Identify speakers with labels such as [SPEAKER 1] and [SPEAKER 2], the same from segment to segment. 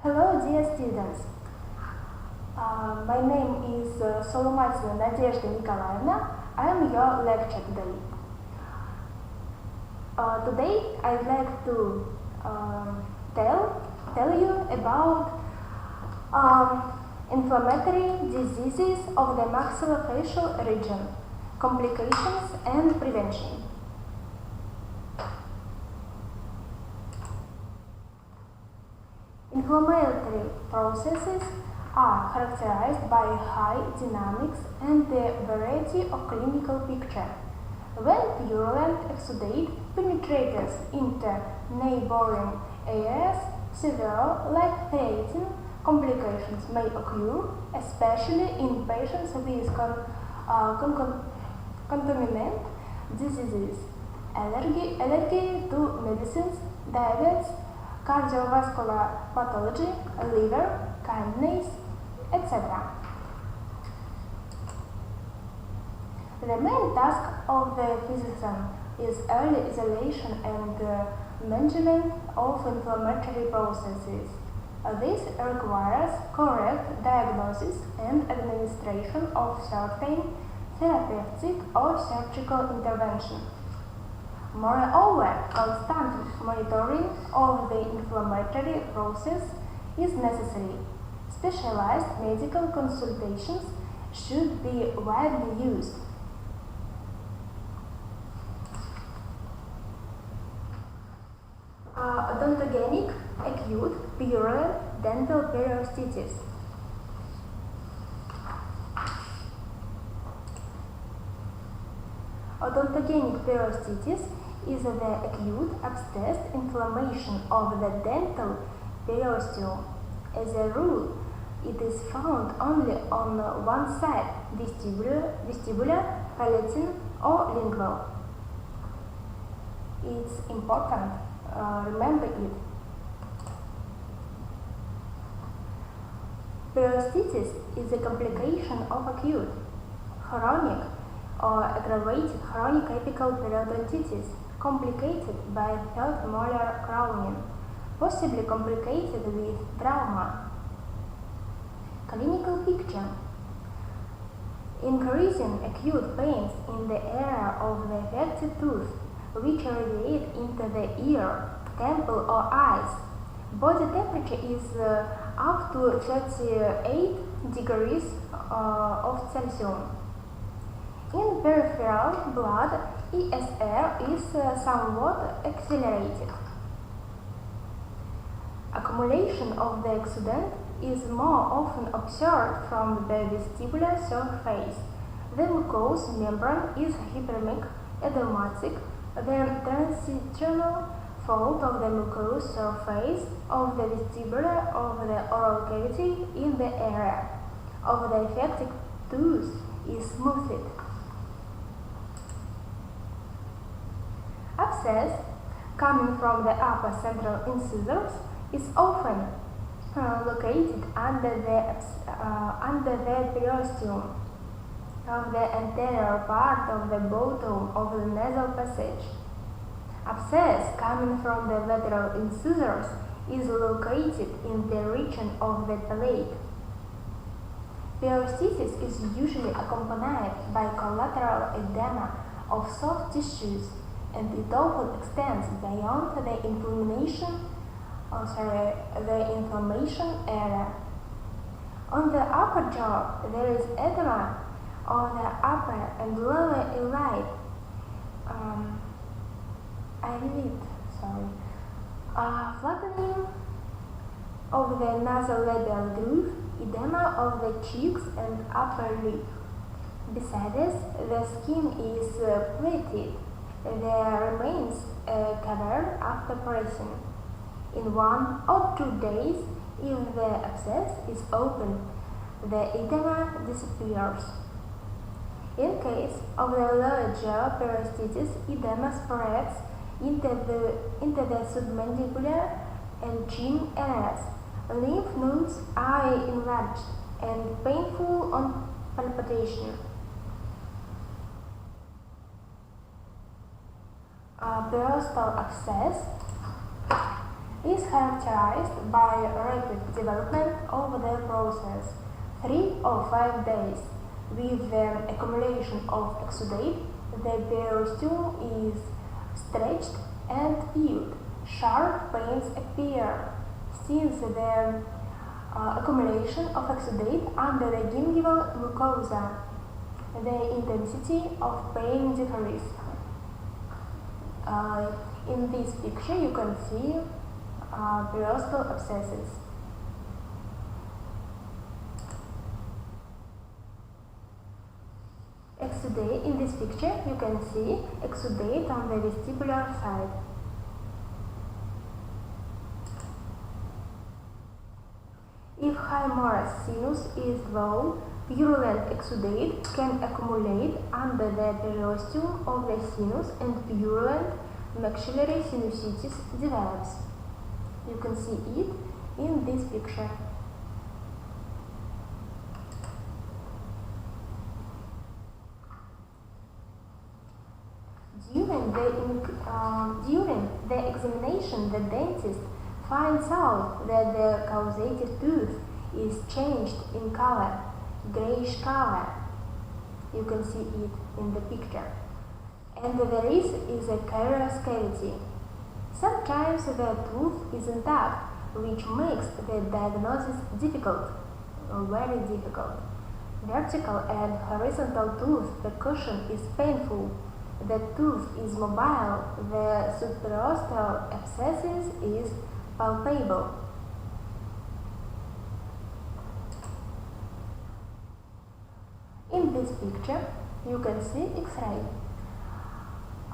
[SPEAKER 1] Hello, dear students. My name is Solomatina Nadezhda Nikolaevna. I am your lecturer today. Today I'd like to tell you about inflammatory diseases of the maxillofacial region, complications and prevention. Inflammatory processes are characterized by high dynamics and a variety of clinical picture. When purulent exudate penetrates into neighboring areas, severe life-threatening complications may occur, especially in patients with contaminant diseases, allergy to medicines, diabetes, cardiovascular pathology, liver, kidneys, etc. The main task of the physician is early isolation and management of inflammatory processes. This requires correct diagnosis and administration of certain therapeutic or surgical intervention. Moreover, constant monitoring of the inflammatory process is necessary. Specialized medical consultations should be widely used. Odontogenic acute purulent dental periostitis. Odontogenic periostitis is the acute abscessed inflammation of the dental periosteum. As a rule, it is found only on one side, vestibular, palatal, or lingual. It's important, remember it. Periostitis is a complication of acute, chronic, or aggravated chronic apical periodontitis, complicated by third molar crowning, possibly complicated with trauma. Clinical picture: increasing acute pains in the area of the affected tooth, which radiate into the ear, temple, or eyes. Body temperature is up to 38 degrees of Celsius. In peripheral blood, ESR is somewhat accelerated. Accumulation of the exudant is more often observed from the vestibular surface. The mucous membrane is hyperemic, edematic. The transitional fold of the mucous surface of the vestibular of the oral cavity in the area of the affected tooth is smoothed. Abscess coming from the upper central incisors is often located under the periosteum of the anterior part of the bottom of the nasal passage. Abscess coming from the lateral incisors is located in the region of the palate. Periostitis is usually accompanied by collateral edema of soft tissues, and it often extends beyond the inflammation area. On the upper jaw, there is edema on the upper and lower eyelid. Flattening of the nasolabial groove, edema of the cheeks and upper lip. Besides, the skin is plaited. There remains a cavern after pressing. In 1 or 2 days, if the abscess is open, the edema disappears. In case of the lower jaw periostitis, edema spreads into the submandibular and chin areas. Lymph nodes are enlarged and painful on palpation. Periostal abscess is characterized by rapid development of the process, 3 or 5 days. With the accumulation of exudate, the periosteum is stretched and peeled. Sharp pains appear. Since the accumulation of exudate under the gingival mucosa, the intensity of pain differs. In this picture you can see periosteal abscesses. Exudate, in this picture you can see exudate on the vestibular side. If humerus sinus is low, purulent exudate can accumulate under the periosteum of the sinus and purulent maxillary sinusitis develops. You can see it in this picture. During the examination, the dentist finds out that the causative tooth is changed in color, grayish color. You can see it in the picture. And there is a carious cavity. Sometimes the tooth is intact, which makes the diagnosis difficult, or very difficult. Vertical and horizontal tooth percussion is painful. The tooth is mobile. The subperiosteal abscesses is palpable. In this picture, you can see X-ray.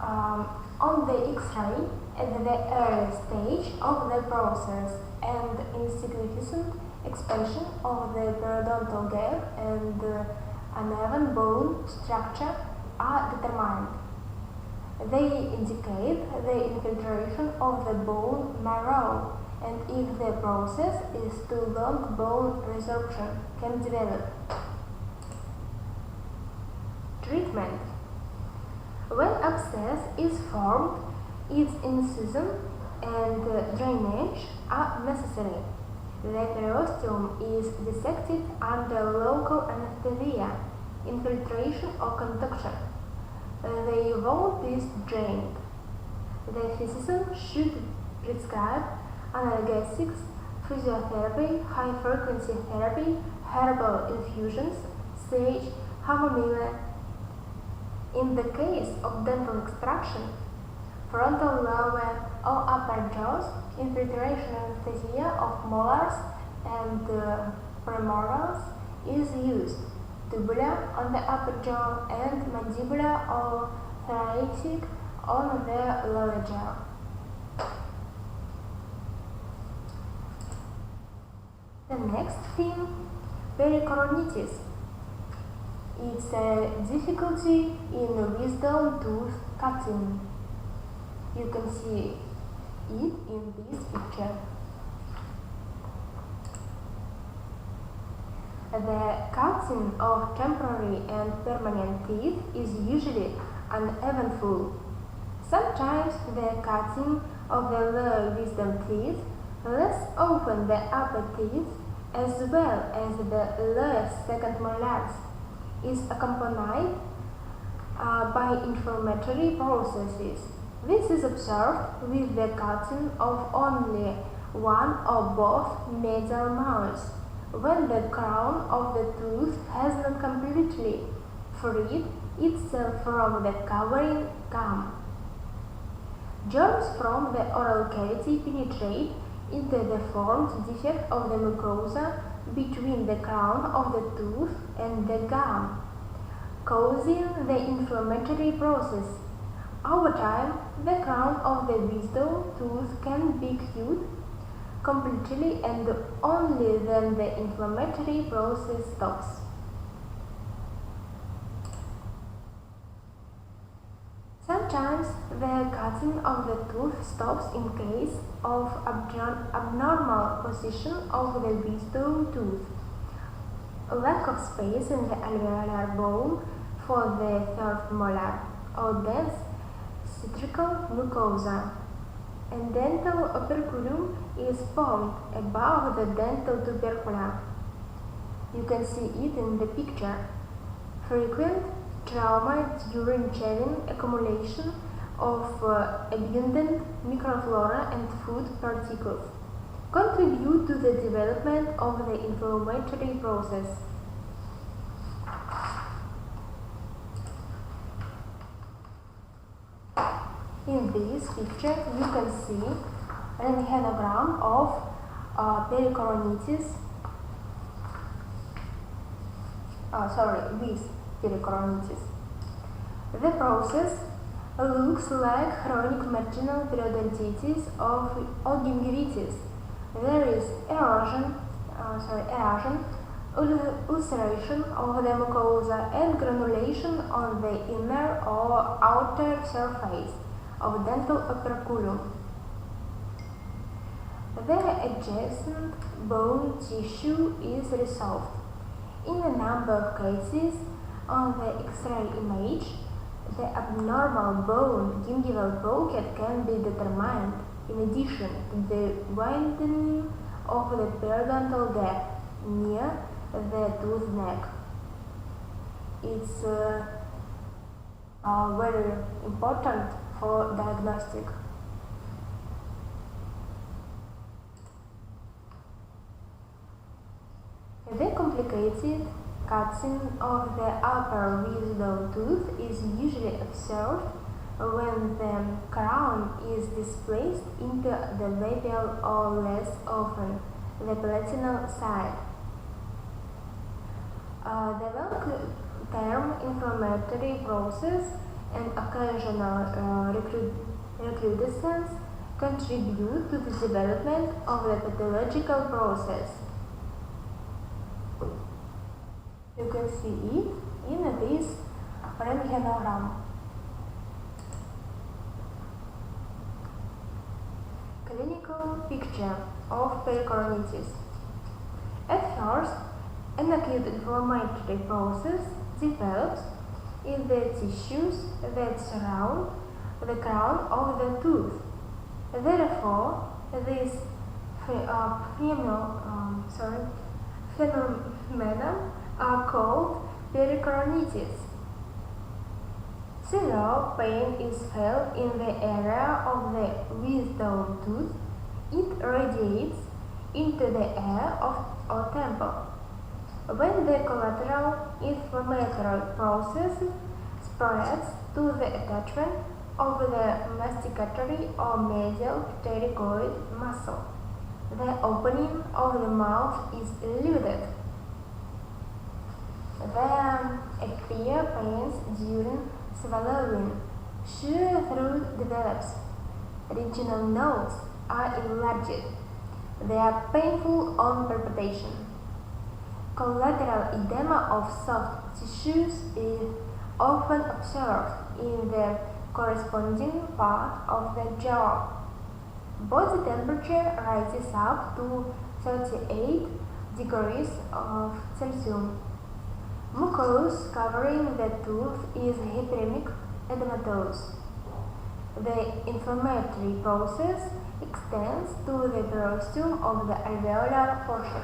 [SPEAKER 1] On the X-ray, at the early stage of the process, and insignificant expansion of the periodontal gap and uneven bone structure are determined. They indicate the infiltration of the bone marrow, and if the process is too long, bone resorption can develop. Treatment. When abscess is formed, its incision and drainage are necessary. The periosteum is dissected under local anesthesia, infiltration or conduction. The wound is drained. The physician should prescribe analgesics, physiotherapy, high-frequency therapy, herbal infusions, sage, chamomile. In the case of dental extraction, frontal, lower or upper jaws, infiltration anesthesia of molars and premolars is used. Tubular on the upper jaw and mandibular or thoracic on the lower jaw. The next thing, pericoronitis. It's a difficulty in wisdom tooth cutting. You can see it in this picture. The cutting of temporary and permanent teeth is usually uneventful. Sometimes the cutting of the lower wisdom teeth, less often the upper teeth, as well as the lower second molars, is accompanied by inflammatory processes. This is observed with the cutting of only one or both medial molars, when the crown of the tooth has not completely freed itself from the covering gum. Germs from the oral cavity penetrate into the formed defect of the mucosa between the crown of the tooth and the gum, causing the inflammatory process. Over time, the crown of the wisdom tooth can be cured completely, and only then the inflammatory process stops. Sometimes the cutting of the tooth stops in case of abnormal position of the wisdom tooth, lack of space in the alveolar bone for the third molar, or dense citrical mucosa. and dental operculum is formed above the dental tubercula. You can see it in the picture. Frequent trauma during chewing, accumulation of abundant microflora and food particles contribute to the development of the inflammatory process. In this picture, you can see an rentgenogram of pericoronitis. With pericoronitis. The process looks like chronic marginal periodontitis or gingivitis. There is erosion, ulceration of the mucosa and granulation on the inner or outer surface of dental operculum. The adjacent bone tissue is resolved. In a number of cases, on the X-ray image, the abnormal bone gingival pocket can be determined in addition to the widening of the periodontal gap near the tooth neck. It's very important for diagnostic. The complicated cutting of the upper wisdom tooth is usually observed when the crown is displaced into the labial or less often the palatinal side. The long-term inflammatory process and occasional recrudescence contribute to the development of the pathological process. You can see it in this rentgenogram. Clinical picture of pericoronitis. At first, an acute inflammatory process develops in the tissues that surround the crown of the tooth. Therefore, this phenomena are called pericoronitis. Severe pain is felt in the area of the wisdom tooth. It radiates into the air or temple. When the collateral inflammatory process spreads to the attachment of the masticatory or medial pterygoid muscle, the opening of the mouth is limited. There appear pains during swallowing. Shear throat develops. Regional nodes are enlarged. They are painful on palpation. Collateral edema of soft tissues is often observed in the corresponding part of the jaw. Body temperature rises up to 38 degrees Celsius. Mucus covering the tooth is hyperemic edematous. The inflammatory process extends to the periosteum of the alveolar portion,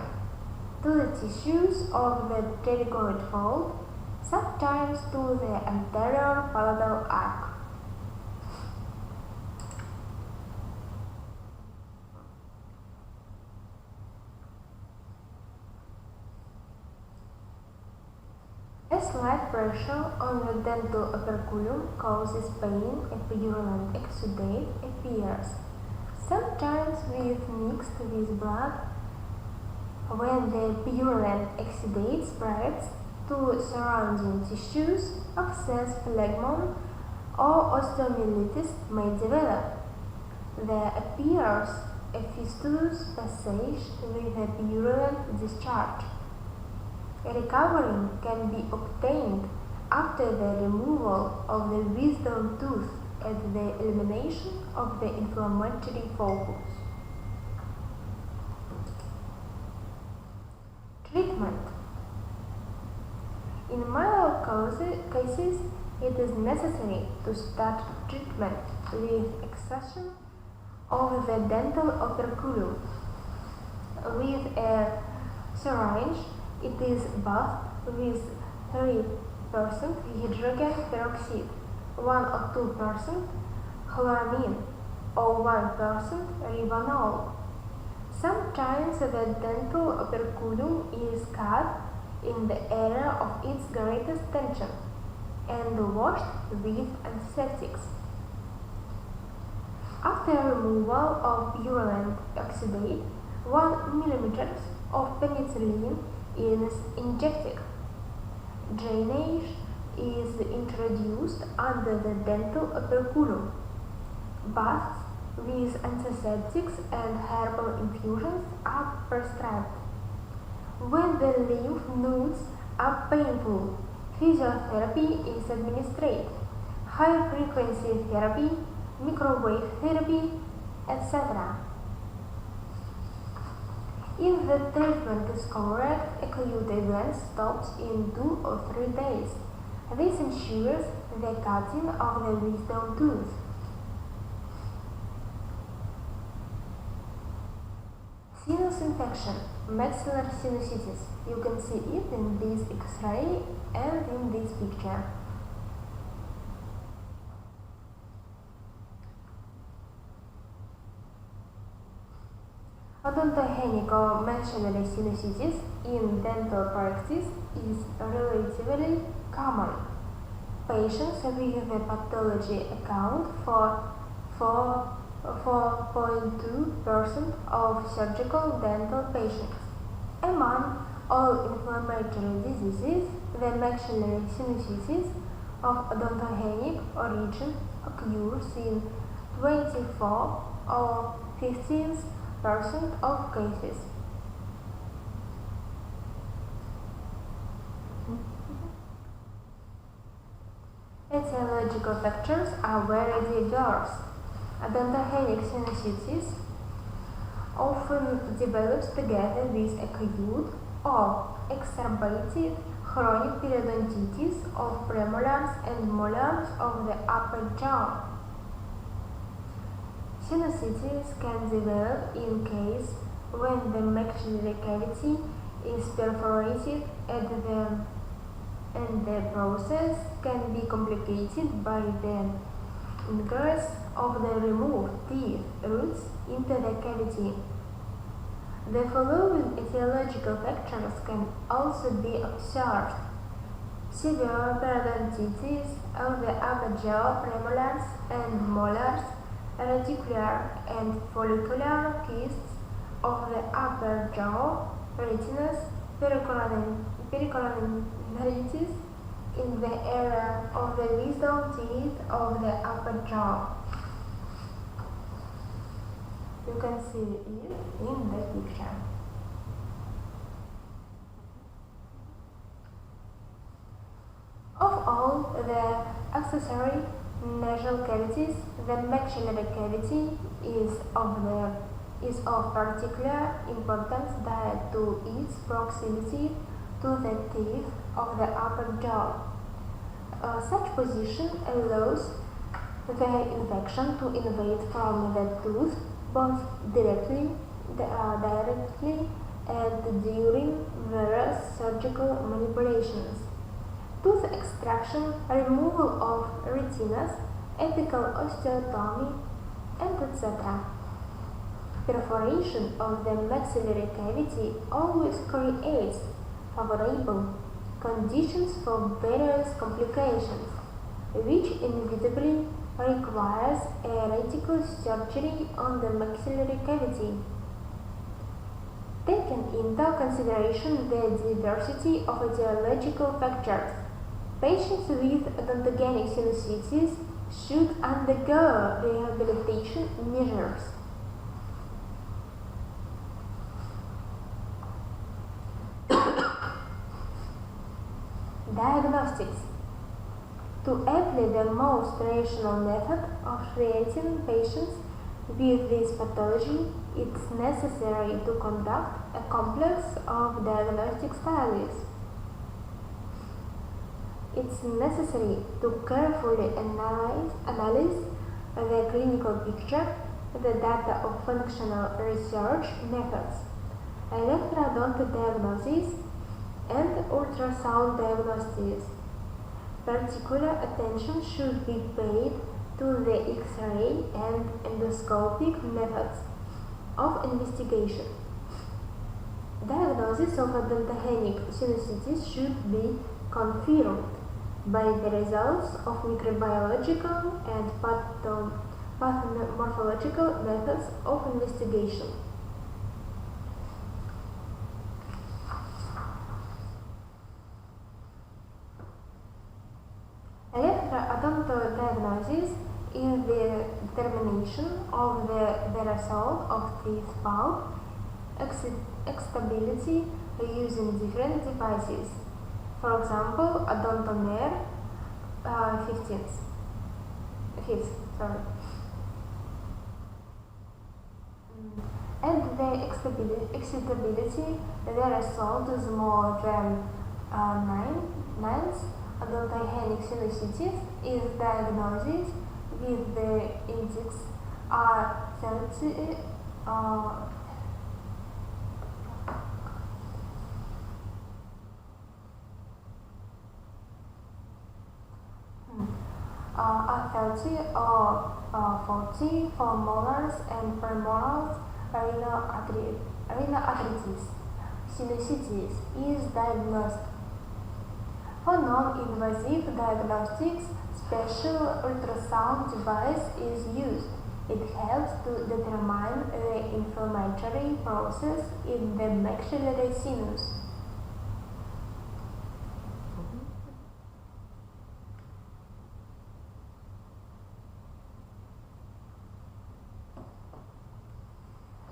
[SPEAKER 1] to the tissues of the pterygoid fold, sometimes to the anterior palatal arc. A slight pressure on the dental operculum causes pain. A purulent exudate appears, sometimes mixed with blood. When the purulent exudate spreads to surrounding tissues, abscess, phlegmon, or osteomyelitis may develop. There appears a fistulous passage with a purulent discharge. Recovery can be obtained after the removal of the wisdom tooth and the elimination of the inflammatory focus. Treatment. In mild cases, it is necessary to start treatment with excision of the dental operculum. With a syringe, it is bathed with 3% hydrogen peroxide, 1 or 2% chloramine, or 1% ribanol. Sometimes the dental operculum is cut in the area of its greatest tension and washed with antiseptics. After removal of purulent oxidate, 1 mm of penicillin is injected. Drainage is introduced under the dental operculum. Baths with antiseptics and herbal infusions are prescribed. When the lymph nodes are painful, physiotherapy is administered, high-frequency therapy, microwave therapy, etc. If the treatment is correct, acute event stops in 2 or 3 days. This ensures the cutting of the wisdom tooth. Sinus infection, maxillary sinusitis. You can see it in this X-ray and in this picture. Odontogenic or maxillary sinusitis in dental practice is relatively common. Patients with the pathology account for 4.2% of surgical dental patients. Among all inflammatory diseases, the maxillary sinusitis of odontogenic origin occurs in 24 or 15% of cases. Etiological factors are very diverse. Odontogenic sinusitis often develops together with acute or exacerbated chronic periodontitis of premolars and molars of the upper jaw. Sinusitis can develop in case when the maxillary cavity is perforated and the process can be complicated by the ingress of the removed teeth roots into the cavity. The following etiological factors can also be observed: severe periodontitis of the upper jaw, premolars and molars, radicular and follicular cysts of the upper jaw, retinas, pericoronitis in the area of the wisdom teeth of the upper jaw. You can see it in the picture. Of all the accessory nasal cavities, the maxillary cavity is of particular importance due to its proximity to the teeth of the upper jaw. Such position allows the infection to invade from the tooth both directly and during various surgical manipulations. Tooth extraction, removal of retinas, apical osteotomy, and etc. Perforation of the maxillary cavity always creates favorable conditions for various complications, which inevitably requires a radical surgery on the maxillary cavity. Taking into consideration the diversity of etiological factors, patients with odontogenic sinusitis should undergo rehabilitation measures. Diagnostics. To apply the most rational method of treating patients with this pathology, it's necessary to conduct a complex of diagnostic studies. It's necessary to carefully analyze the clinical picture, the data of functional research methods, electrodont diagnosis, and ultrasound diagnosis. Particular attention should be paid to the X-ray and endoscopic methods of investigation. Diagnosis of odontogenic sinusitis should be confirmed by the results of microbiological and pathomorphological methods of investigation. Electrodontal diagnosis is the determination of the result of teeth pulp stability using different devices. For example, odontomer 5th. And the excitability, the result is more than 9. Odontogenic sinusitis is diagnosed with the index R30 R30 or 40 for molars and premolars. Renal arthritis sinusitis is diagnosed. For non-invasive diagnostics, special ultrasound device is used. It helps to determine the inflammatory process in the maxillary sinus.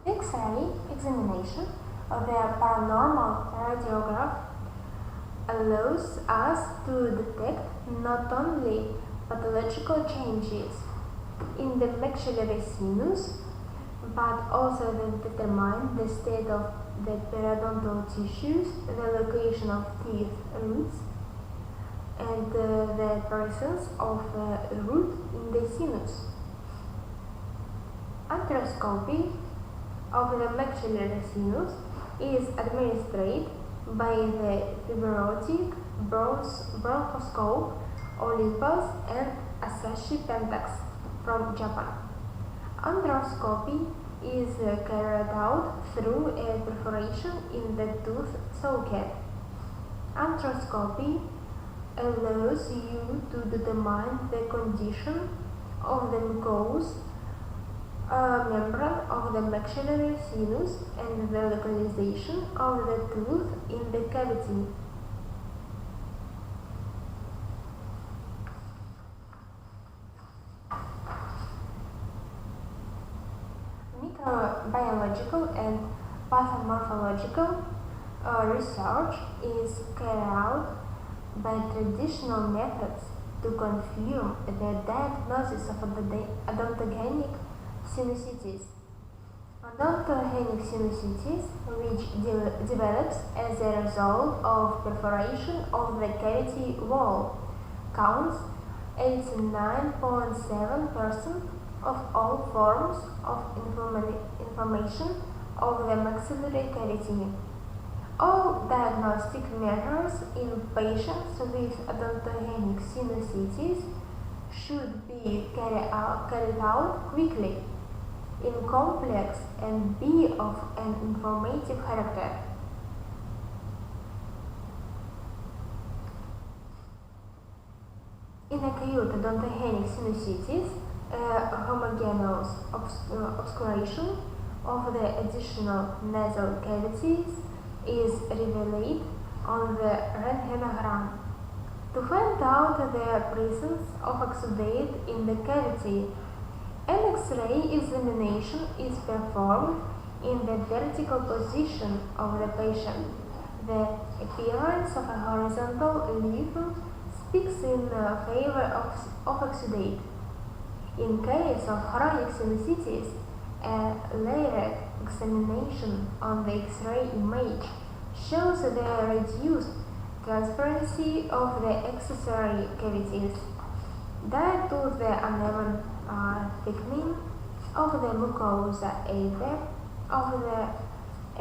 [SPEAKER 1] X-ray examination of the paranormal radiograph allows us to detect not only pathological changes in the maxillary sinus, but also to determine the state of the periodontal tissues, the location of teeth roots, and the presence of a root in the sinus. Arthroscopy of the maxillary sinus is administered by the fibrotic bronchoscope Olympus and Asahi Pentax from Japan. Endoscopy is carried out through a perforation in the tooth socket. Arthroscopy allows you to determine the condition of the mucous membrane of the maxillary sinus and the localization of the tooth in the cavity. Microbiological and pathomorphological research is carried out by traditional methods to confirm the diagnosis of odontogenic sinusitis. Odontogenic sinusitis, which develops as a result of perforation of the cavity wall, counts 89.7% of all forms of inflammation of the maxillary cavity. All diagnostic measures in patients with odontogenic sinusitis should be carried out quickly, in complex, and be of an informative character. In acute odontogenic sinusitis, homogeneous obscuration of the additional nasal cavities is revealed on the rentgenogram. To find out the presence of exudate in the cavity, an X-ray examination is performed in the vertical position of the patient. The appearance of a horizontal leaf speaks in favor of exudate. In case of chronic sinusitis, a layered examination on the X-ray image shows the reduced transparency of the accessory cavities due to the uneven thickening of the mucosa either of the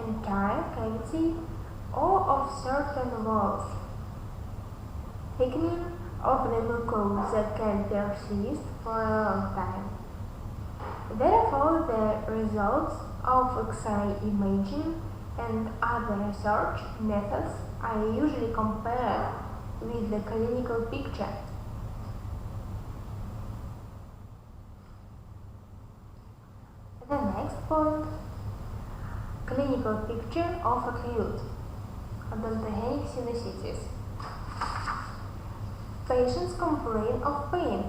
[SPEAKER 1] entire cavity or of certain walls. Thickening of the mucosa can persist for a long time. Therefore, the results of X-ray imaging and other research methods are usually compared with the clinical picture. The next point, clinical picture of acute odontogenic sinusitis. Patients complain of pain,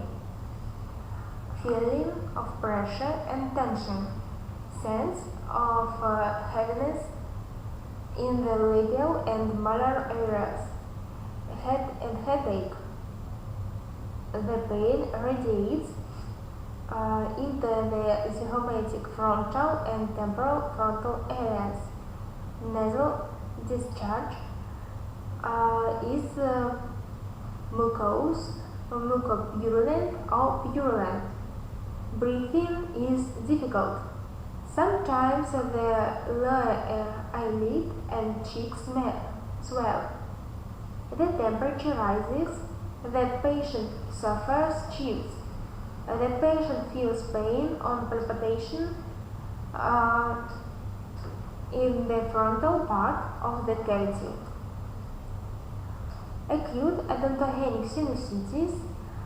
[SPEAKER 1] feeling of pressure and tension, sense of heaviness in the labial and malar areas, head and headache. The pain radiates into the zygomatic frontal and temporal frontal areas. Nasal discharge is mucous, mucopurulent or purulent. Breathing is difficult. Sometimes the lower eyelid and cheeks swell. The temperature rises. The patient suffers chills. The patient feels pain on palpation in the frontal part of the cavity. Acute odontogenic sinusitis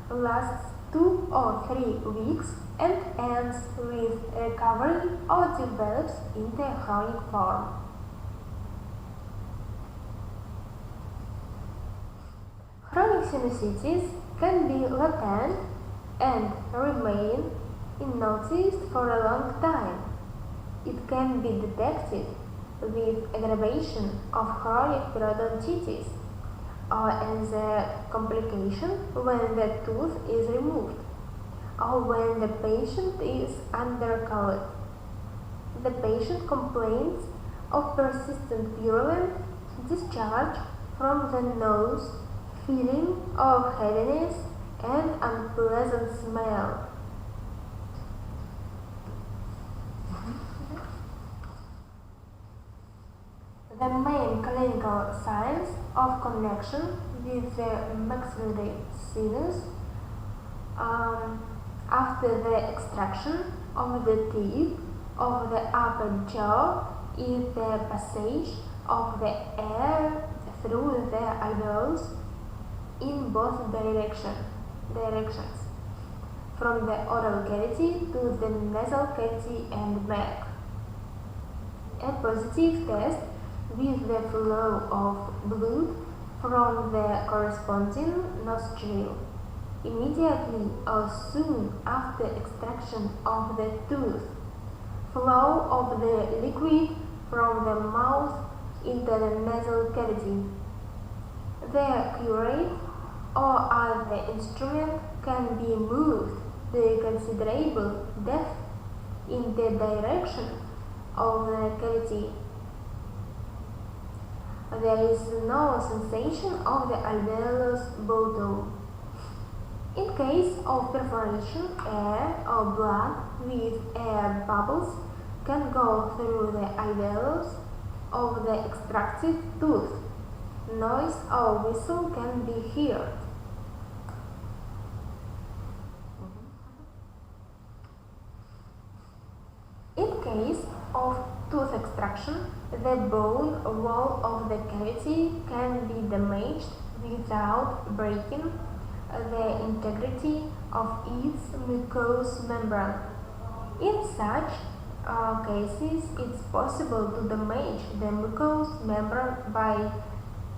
[SPEAKER 1] lasts 2 or 3 weeks and ends with recovery or develops into a chronic form. Chronic sinusitis can be latent and remain unnoticed for a long time. It can be detected with aggravation of chronic periodontitis or as a complication when the tooth is removed or when the patient is undercovered. The patient complains of persistent purulent discharge from the nose, feeling of heaviness and unpleasant smell. The main clinical signs of connection with the maxillary sinus after the extraction of the teeth of the upper jaw is the passage of the air through the alveolus in both directions, from the oral cavity to the nasal cavity and back. A positive test with the flow of blood from the corresponding nostril immediately or soon after extraction of the tooth, flow of the liquid from the mouth into the nasal cavity. The curate or other instrument can be moved to considerable depth in the direction of the cavity. There is no sensation of the alveolus bottom. In case of perforation, air or blood with air bubbles can go through the alveolus of the extracted tooth. Noise or whistle can be heard. In case of tooth extraction, the bone wall of the cavity can be damaged without breaking the integrity of its mucous membrane. In such cases, it's possible to damage the mucous membrane by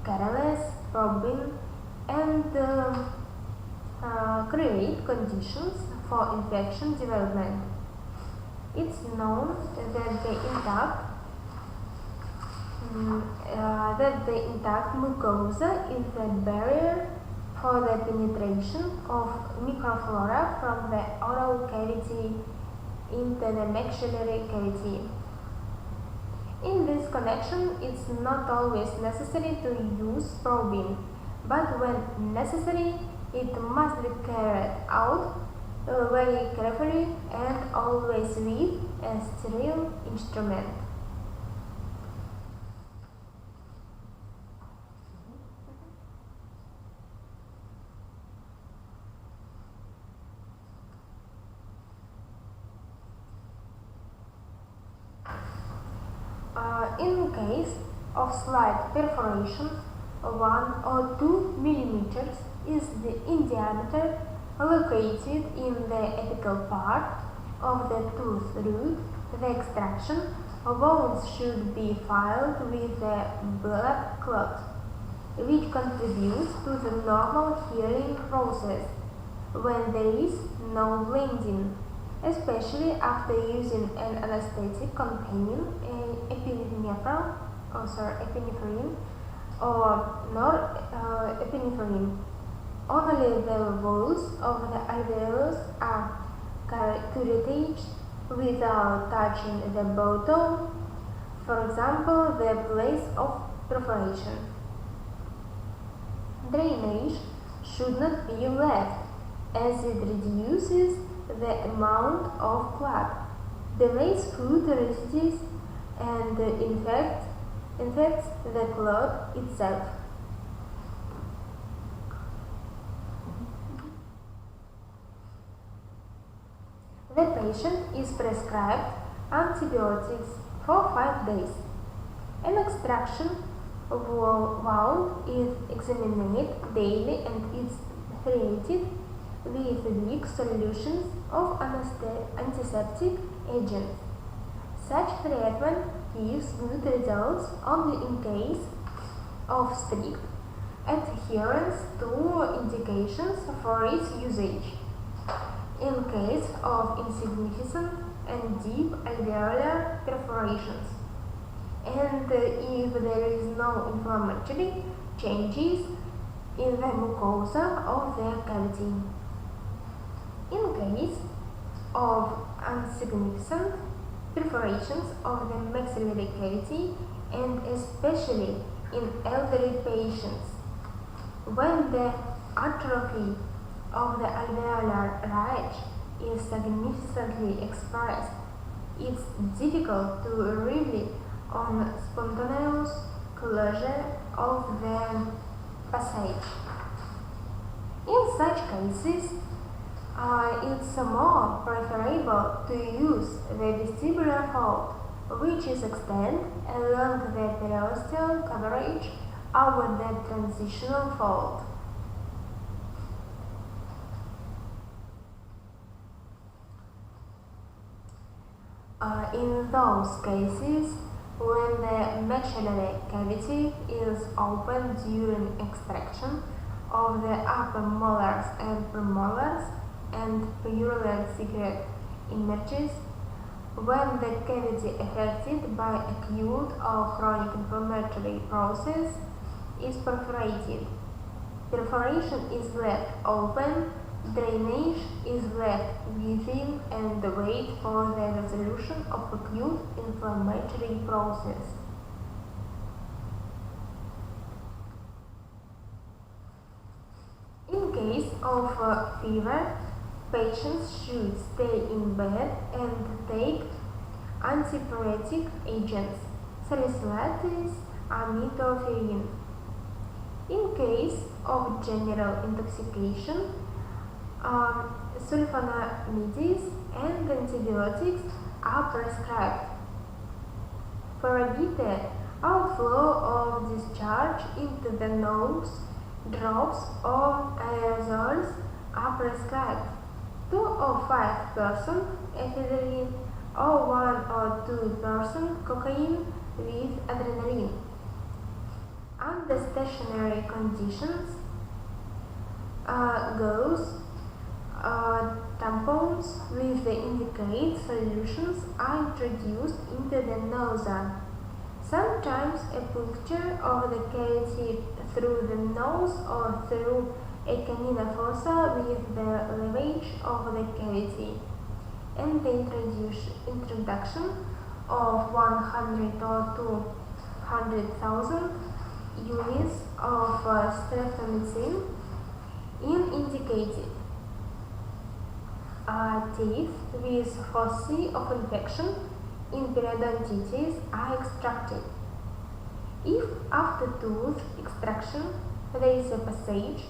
[SPEAKER 1] careless probing and create conditions for infection development. It's known that the intact mucosa is a barrier for the penetration of microflora from the oral cavity into the maxillary cavity. In this connection, it's not always necessary to use probing, but when necessary, it must be carried out very carefully and always with a sterile instrument. In case of slight perforation, 1 or 2 millimeters is in diameter located in the apical part of the tooth root, the extraction wounds should be filled with a blood clot, which contributes to the normal healing process when there is no bleeding, especially after using an anesthetic containing epinephrine or norepinephrine. Only the walls of the alveolus are curetaged without touching the bottom, for example, the place of perforation. Drainage should not be left, as it reduces the amount of clot, delays food residues, and infects the clot itself. The patient is prescribed antibiotics for 5 days. An extraction wound is examined daily and is treated with weak solutions of antiseptic agents. Such treatment gives good results only in case of strict adherence to indications for its usage. In case of insignificant and deep alveolar perforations, and if there is no inflammatory changes in the mucosa of the cavity. In case of insignificant perforations of the maxillary cavity, and especially in elderly patients, when the atrophy of the alveolar ridge is significantly expressed, it's difficult to rely on spontaneous closure of the passage. In such cases, it's more preferable to use the vestibular fold, which is extended along the periosteal coverage over the transitional fold. In those cases when the maxillary cavity is open during extraction of the upper molars and premolars and purulent secret emerges, when the cavity affected by acute or chronic inflammatory process is perforated, perforation is left open, drainage is left within, and wait for the resolution of acute inflammatory process. In case of fever, patients should stay in bed and take antipyretic agents, salicylates, amitriptyline. In case of general intoxication, sulfonamides and antibiotics are prescribed. For evite outflow of discharge into the nose, drops or aerosols are prescribed. 2 or 5% ephedrine or 1 or 2% cocaine with adrenaline. Under stationary conditions, gauze tampons with the indicated solutions are introduced into the noza. Sometimes a puncture of the cavity through the nose or through a canina fossa with the lavage of the cavity, and the introduction of 100 or 200,000 units of streptomycin in indicated. Teeth with foci of infection in periodontitis are extracted. If after tooth extraction there is a passage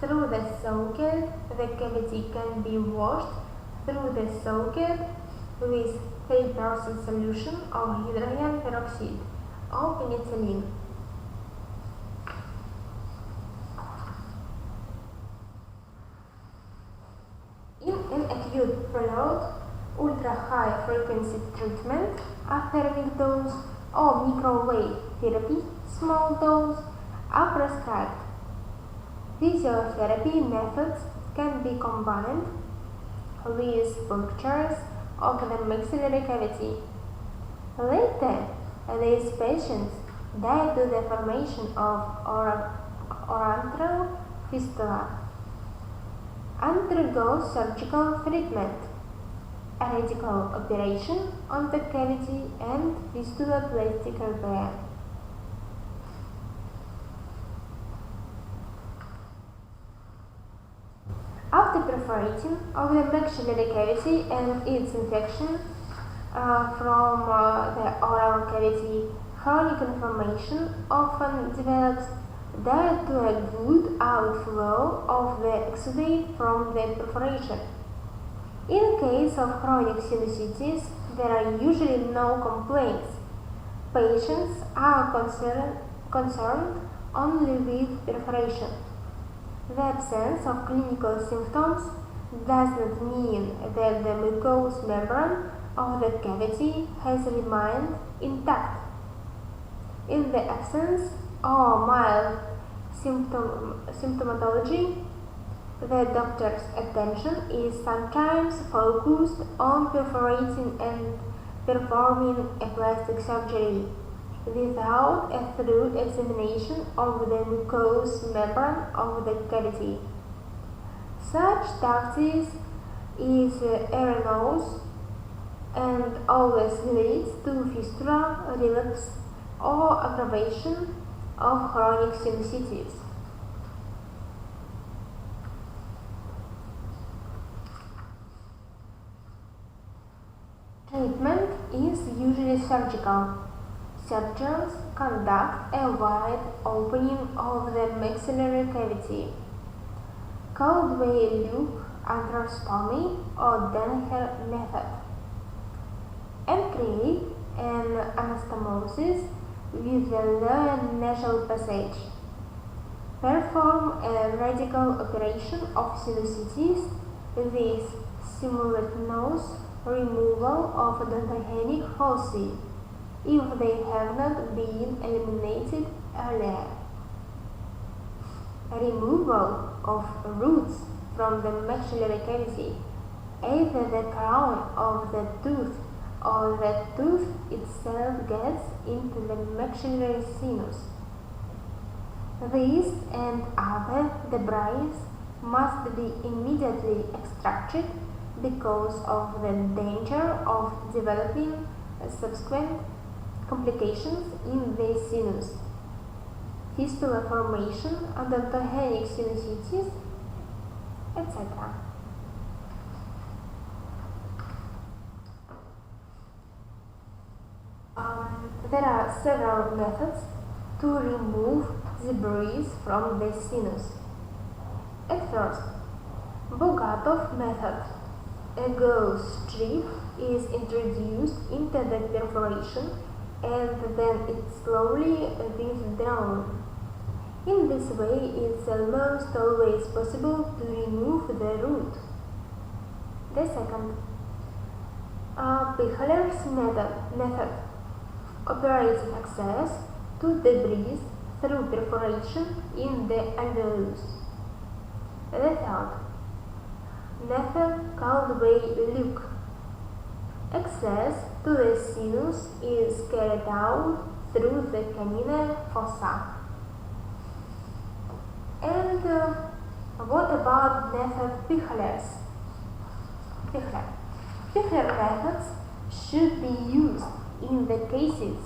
[SPEAKER 1] through the socket, the cavity can be washed through the socket with 3% solution of hydrogen peroxide or penicillin. In an acute prolonged ultra-high frequency treatment, a thermic dose or microwave therapy, small dose, are prescribed. Physiotherapy methods can be combined with punctures of the maxillary cavity. Later, these patients die due to the formation of oranthral fistula. Undergo surgical treatment, a radical operation on the cavity and fistula plastic repair. After perforating of the maxillary cavity and its infection from the oral cavity, chronic inflammation often develops due to a good outflow of the exudate from the perforation. In case of chronic sinusitis, there are usually no complaints. Patients are concerned only with perforation. The absence of clinical symptoms does not mean that the mucous membrane of the cavity has remained intact. In the absence or mild symptomatology, the doctor's attention is sometimes focused on perforating and performing a plastic surgery without a thorough examination of the mucous membrane of the cavity. Such tactics is erroneous and always leads to fistula, relapse, or aggravation of chronic sinusitis. Treatment is usually surgical. Surgeons conduct a wide opening of the maxillary cavity, called by loop arthrostomy or Danaher method, and create an anastomosis with the lower nasal passage. Perform a radical operation of sinusitis with simultaneous removal of odontogenic foci if they have not been eliminated earlier. Removal of roots from the maxillary cavity, either the crown of the tooth or the tooth itself gets into the maxillary sinus. These and other debris must be immediately extracted because of the danger of developing subsequent complications in the sinus, fistula formation, odontogenic sinusitis, etc. There are several methods to remove debris from the sinus. At first, Bogatov method. A gauze strip is introduced into the perforation and then it's slowly withdrawn. In this way, it's almost always possible to remove the root. The second, Pichler's method, operates access to debris through perforation in the alveolus. The third, method called by Luke. Access to the sinus is carried out through the canine fossa. And what about method Pichler's? Pichler methods should be used in the cases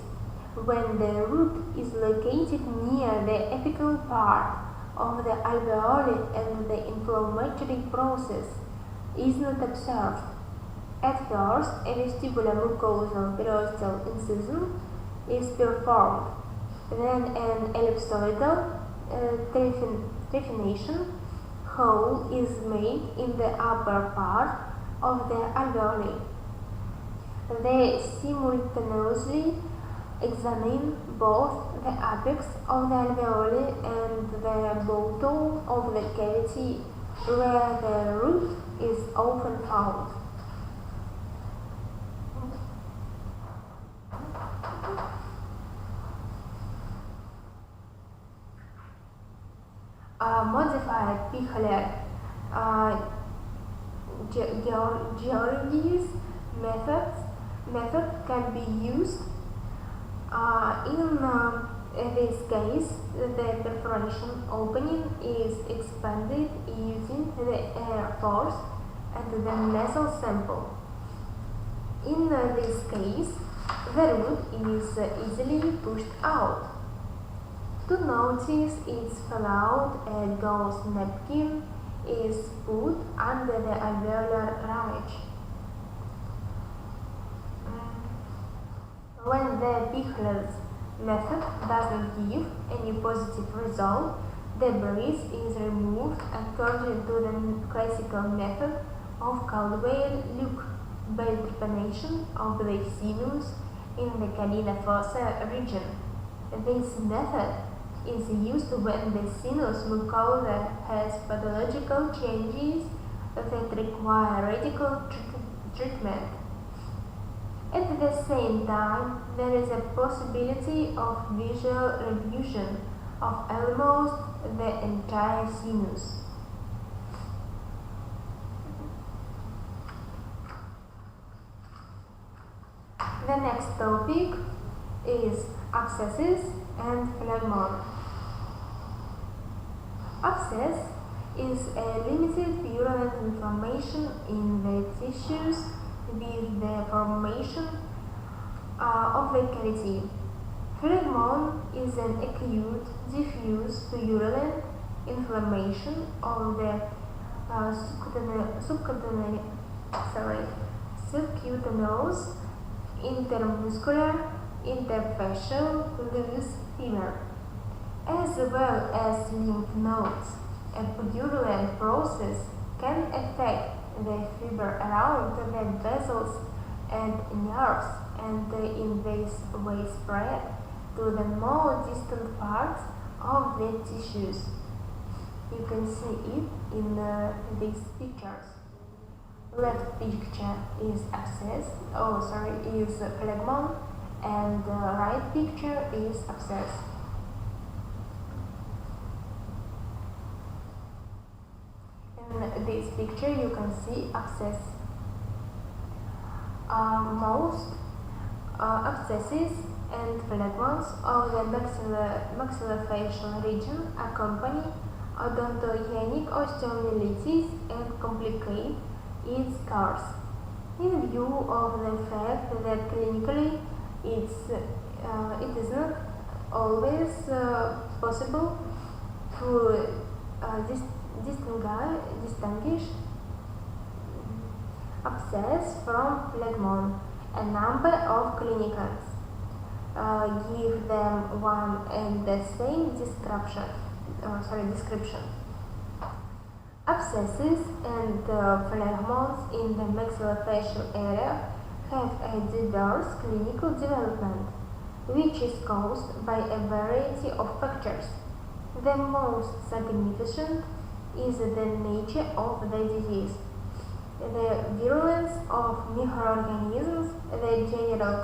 [SPEAKER 1] when the root is located near the apical part of the alveoli and the inflammatory process is not observed. At first, a vestibular mucosal periosteal incision is performed, then an ellipsoidal trephination hole is made in the upper part of the alveoli. They simultaneously examine both the apex of the alveoli and the bottom of the cavity where the root is often found. Modified Pichler Georgi's method can be used. In this case, the perforation opening is expanded using the air force and the nasal sample. In this case, the root is easily pushed out. To notice its fallout, a gauze napkin is put under the alveolar ridge. When the Pichler's method doesn't give any positive result, the breath is removed according to the classical method of Caldwell-Luke by trepanation of the sinus in the canina fossa region. This method is used when the sinus mucosa has pathological changes that require radical treatment. At the same time, there is a possibility of visual revision of almost the entire sinus. The next topic is abscesses and phlegmon. Abscess is a limited virulent inflammation in the tissues with the formation of the cavity. Phlegmon is an acute, diffuse, virulent inflammation of the subcutaneous, intermuscular, interfacial loose fiber, as well as lymph nodes. A purulent process can affect the fiber around the vessels and nerves, and in this way spread to the more distant parts of the tissues. You can see it in these pictures. Left picture is is phlegmon, and right picture is abscess. In this picture you can see abscess. Most abscesses and phlegmons of the maxillofacial region accompany odontogenic osteomyelitis and complicate its course. In view of the fact that clinically it is not always possible to distinguish abscess from phlegmon, a number of clinicians give them one and the same description. Abscesses and phlegmons in the maxillofacial area have a diverse clinical development, which is caused by a variety of factors. The most significant is the nature of the disease, the virulence of microorganisms, the general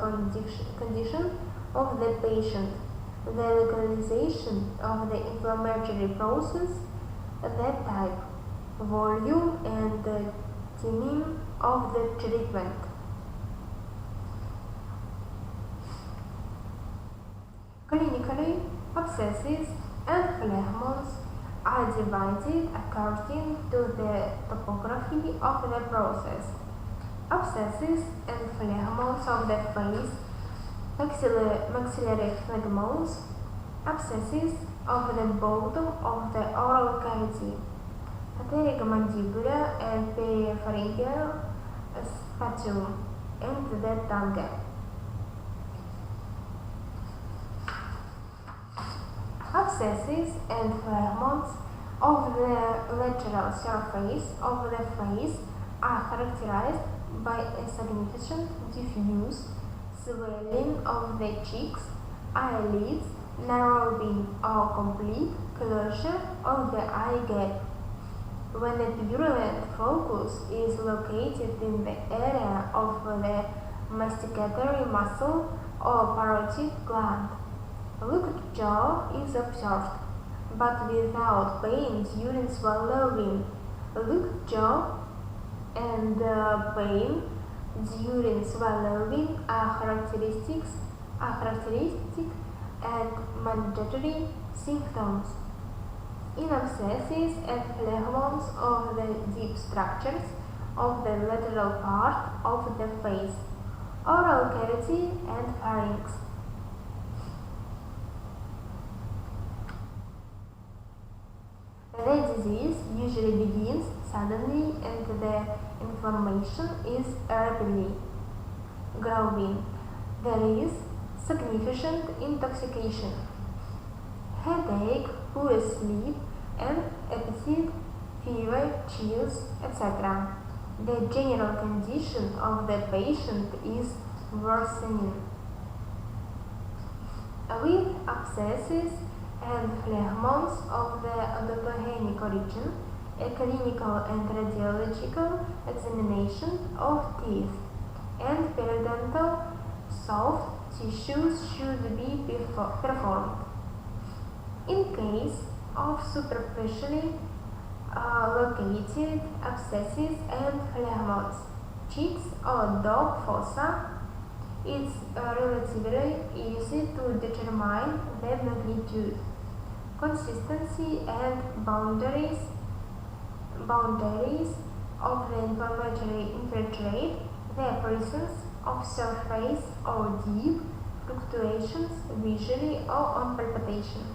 [SPEAKER 1] condition of the patient, the localization of the inflammatory process, the type, volume, and the timing of the treatment. Clinically, abscesses and phlegmons are divided according to the topography of the process. Abscesses and phlegmons of the face, maxillary phlegmons, abscesses of the bottom of the oral cavity, telemandibular and peripharyngeal spatum, and the tongue. Abscesses and phlegmons of the lateral surface of the face are characterized by a significant diffuse swelling of the cheeks, eyelids, narrowing or complete closure of the eye gap. When a purulent focus is located in the area of the masticatory muscle or parotid gland, locked jaw is observed, but without pain during swallowing. Locked jaw and pain during swallowing are characteristic and mandatory symptoms. In abscesses and phlegmons of the deep structures of the lateral part of the face, oral cavity and pharynx. The disease usually begins suddenly and the inflammation is rapidly growing. There is significant intoxication, headache, poor sleep, and appetite, fever, chills, etc. The general condition of the patient is worsening. With abscesses and phlegmons of the odontogenic origin, a clinical and radiological examination of teeth and periodontal soft tissues should be performed. In case of superficially located abscesses and phlegmons, cheeks or dog fossa, it's relatively easy to determine the magnitude, consistency, and boundaries of the inflammatory infiltrate, the presence of surface or deep fluctuations visually or on palpation.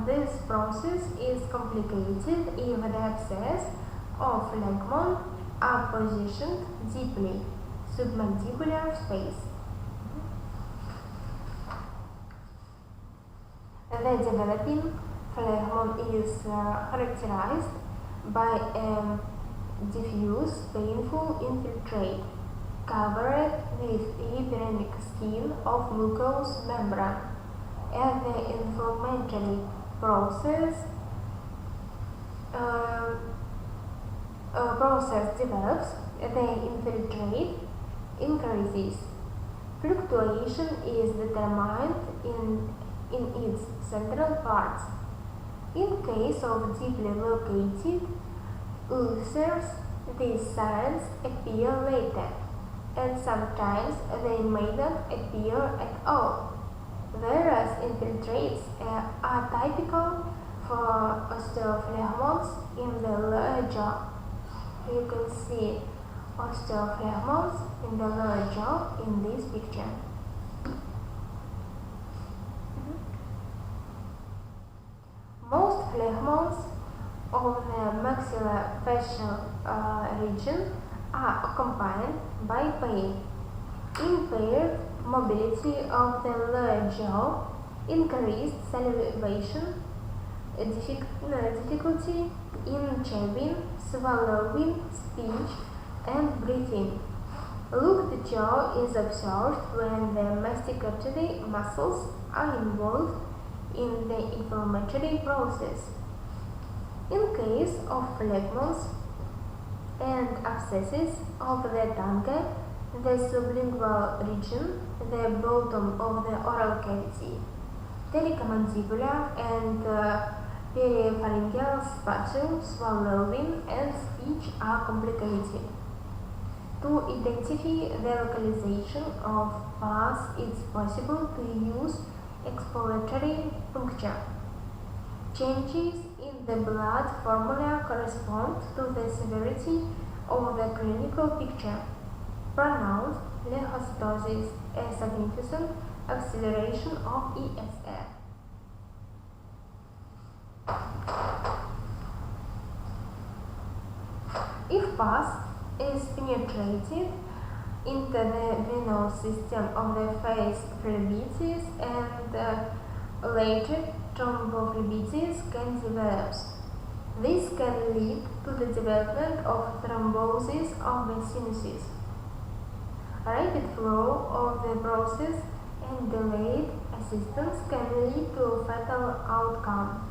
[SPEAKER 1] This process is complicated if the abscess or phlegmon are positioned deeply submandibular space. The developing phlegmon is characterized by a diffuse, painful infiltrate covered with epidermic skin of mucous membrane. As the inflammatory process develops, the infiltrate increases. Fluctuation is determined in its central parts. In case of deeply located ulcers, these signs appear later, and sometimes they may not appear at all. Whereas infiltrates are typical for osteophlegmons in the lower jaw. You can see osteophlegmons in the lower jaw in this picture. Most phlegmons of the maxillofacial region are accompanied by pain, impaired mobility of the lower jaw, increased salivation, difficulty in chewing, swallowing, speech, and breathing. Locked jaw is observed when the masticatory muscles are involved in the inflammatory process. In case of phlegmons and abscesses of the tongue, the sublingual region, the bottom of the oral cavity, telemandibular and peripharyngeal spatum, swallowing, and speech are complicated. To identify the localization of pus, it's possible to use exploratory puncture. Changes in the blood formula correspond to the severity of the clinical picture. Pronounced leukocytosis, a significant acceleration of ESR. fast is penetrated into the venous system of the face phlebitis and later thrombophlebitis can develop. This can lead to the development of thrombosis of the sinuses. Rapid flow of the process and delayed assistance can lead to a fatal outcome.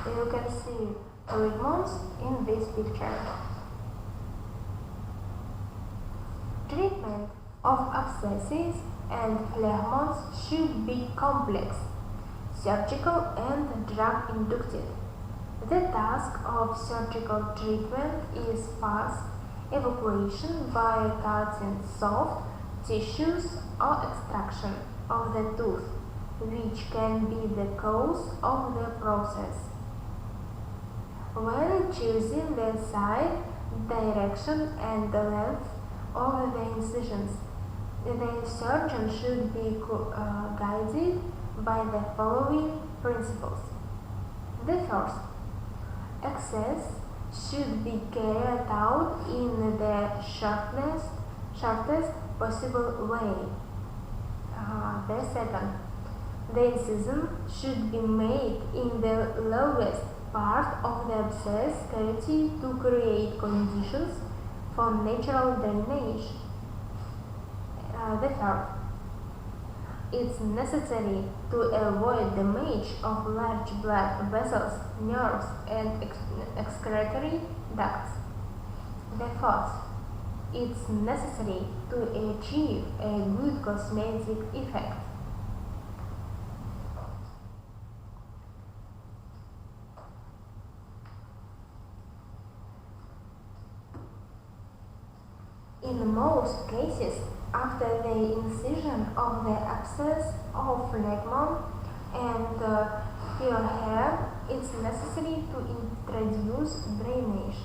[SPEAKER 1] You can see treatments in this picture. Treatment of abscesses and phlegmons should be complex, surgical and drug-induced. The task of surgical treatment is fast evacuation by cutting soft tissues or extraction of the tooth, which can be the cause of the process. When choosing the site, direction and the length of the incisions, the surgeon should be guided by the following principles. The first, access should be carried out in the shortest possible way. The second, the incision should be made in the lowest part of the abscess cavity to create conditions for natural drainage. The third, it's necessary to avoid damage of large blood vessels, nerves, and excretory ducts. The fourth, it's necessary to achieve a good cosmetic effect. In most cases, after the incision of the abscess or phlegmon and pure hair, it's necessary to introduce drainage.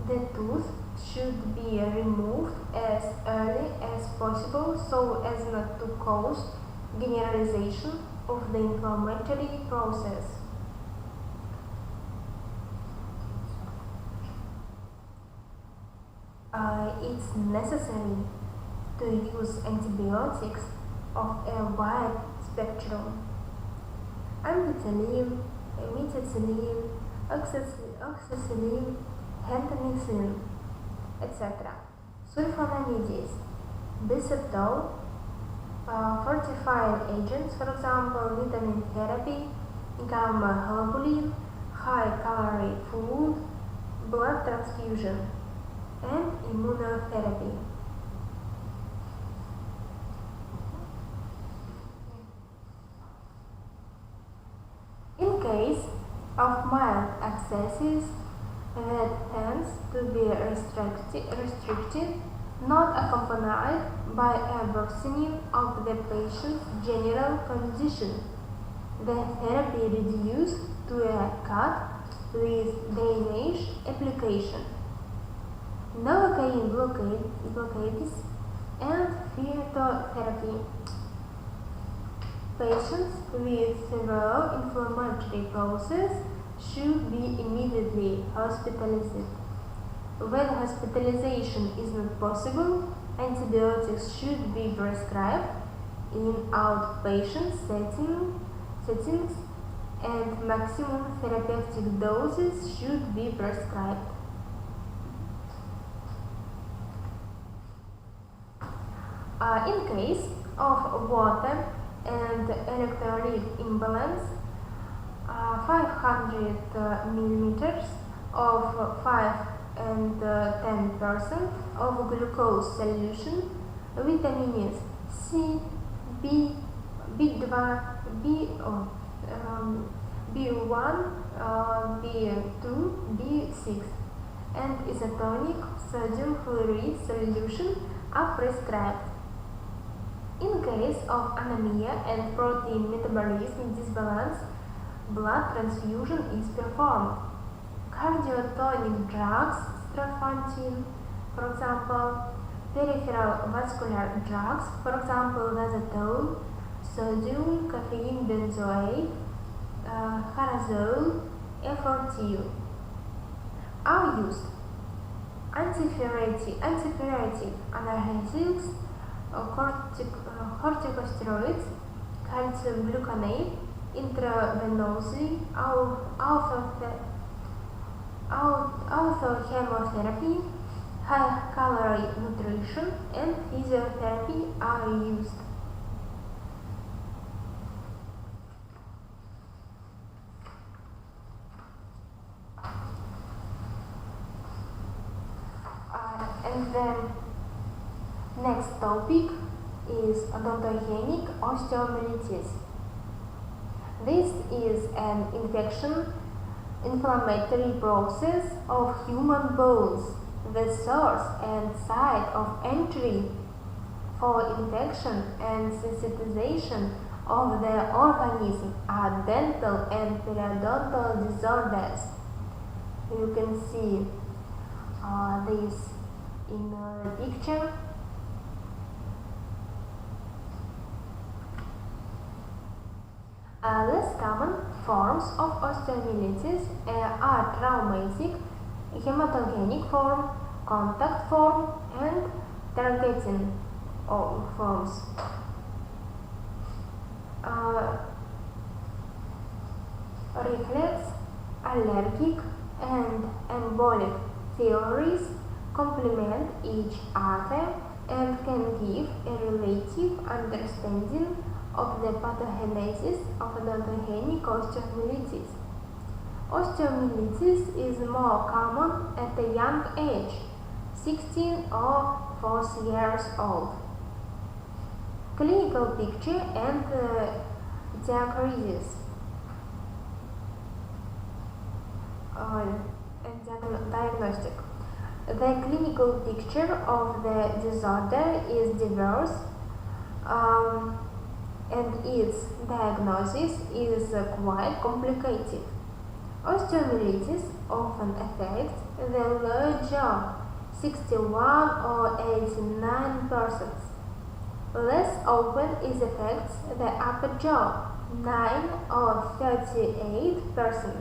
[SPEAKER 1] The tooth should be removed as early as possible so as not to cause generalization of the inflammatory process. It's necessary to use antibiotics of a wide spectrum: ampicillin, methicillin, oxacillin, gentamicin, etc. Sulfonamides, bisoprolol, fortifying agents, for example, vitamin therapy, gamma globulin, high-calorie food, blood transfusion, and immunotherapy. In case of mild abscesses that tends to be restricted, not accompanied by a worsening of the patient's general condition, the therapy reduced to a cut with drainage application, Novocaine blockades, and phytotherapy. Patients with severe inflammatory process should be immediately hospitalized. When hospitalization is not possible, antibiotics should be prescribed in outpatient settings, and maximum therapeutic doses should be prescribed. In case of water and electrolyte imbalance, 500 milliliters of 5 and 10% of glucose solution, vitamins C, B, B2, B1, B2, B6, and isotonic sodium chloride solution are prescribed. In case of anemia and protein metabolism disbalance, blood transfusion is performed. Cardiotonic drugs, statrin, for example, peripheral vascular drugs, for example, diazepam, sodium caffeine benzoate, harazole, effortil, are used. Antipruritic analgesics, corticosteroids, calcium gluconate, intravenously, orthochemotherapy, high-calorie nutrition, and physiotherapy are used. And then next topic is odontogenic osteomyelitis. This is an inflammatory process of human bones. The source and site of entry for infection and sensitization of the organism are dental and periodontal disorders. You can see this in the picture. Less common forms of osteomyelitis are traumatic, hematogenic form, contact form, and targeting forms. Reflex, allergic, and embolic theories complement each other and can give a relative understanding of the pathogenesis of odontogenic osteomyelitis. Osteomyelitis is more common at a young age, 16 or 4 years old. Clinical picture and diagnosis. Diagnostic. The clinical picture of the disorder is diverse, and its diagnosis is quite complicated. Osteomyelitis often affects the lower jaw, 61 or 89%. Less often it affects the upper jaw, 9 or 38%.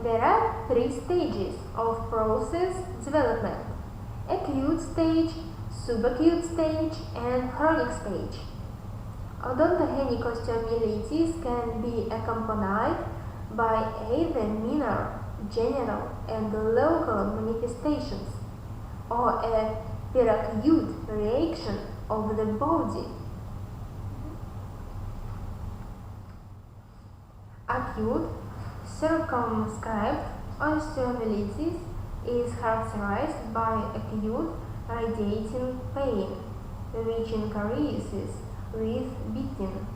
[SPEAKER 1] There are 3 stages of process development: acute stage, subacute stage, and chronic stage. Odontogenic osteomyelitis can be accompanied by either minor, general, and local manifestations, or a peracute reaction of the body. Acute circumscribed osteomyelitis is characterized by acute radiating pain, which increases with beating.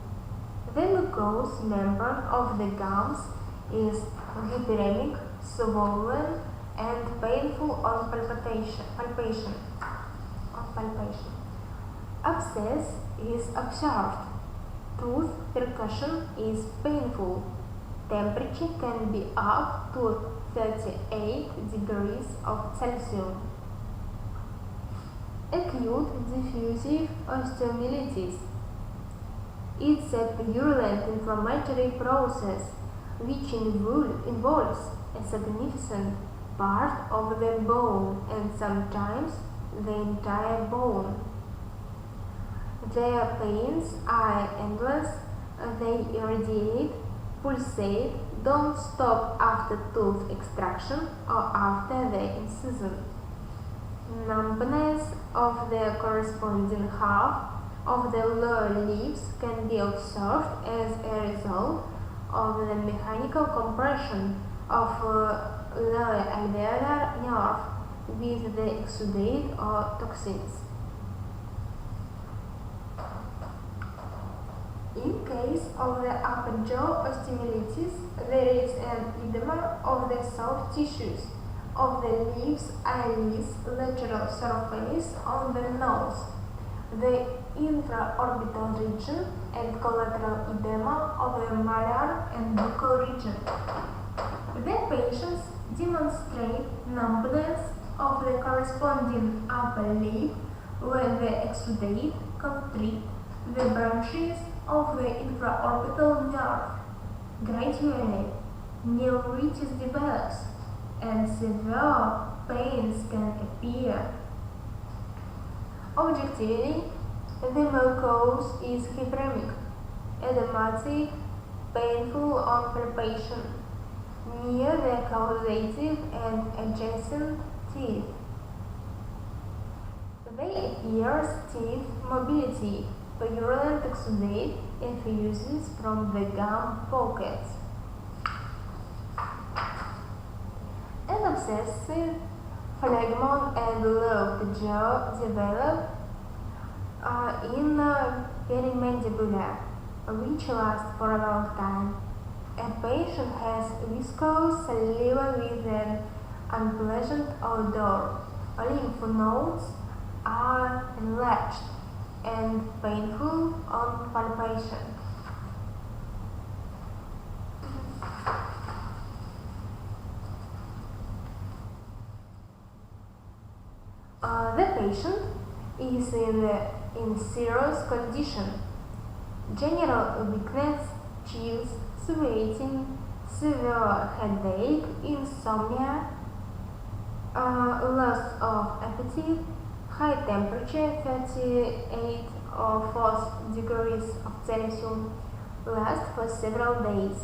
[SPEAKER 1] The mucous membrane of the gums is hyperemic, swollen, and painful on palpation. Abscess is observed. Tooth percussion is painful. Temperature can be up to 38 degrees of Celsius. Acute diffusive osteomyelitis. It's a purulent inflammatory process which involves a significant part of the bone and sometimes the entire bone. Their pains are endless, they irradiate, pulsate, don't stop after tooth extraction or after the incision. Numbness of the corresponding half of the lower lips can be observed as a result of the mechanical compression of lower alveolar nerve with the exudate or toxins. In case of the upper jaw osteomyelitis, there is an edema of the soft tissues of the lips, eyelids, lateral surface on the nose, the infraorbital region, and collateral edema of the malar and buccal region. The patients demonstrate numbness of the corresponding upper lip when the exudate constrict the branches of the infraorbital nerve. Gradually, neuritis develops, and severe pains can appear. Objectively, the mucus is hyperemic, edematic, painful on palpation near the causative and adjacent teeth. They appear stiff mobility, purulent exudate effuses from the gum pockets. An obsessive phlegmon and looped jaw develop in perimandibula, which last for a long time. A patient has viscous saliva with an unpleasant odor. Lymph nodes are enlarged and painful on palpation. The patient is in serious condition. General weakness, chills, sweating, severe headache, insomnia, loss of appetite, high temperature 38 or 4 degrees of Celsius, lasts for several days.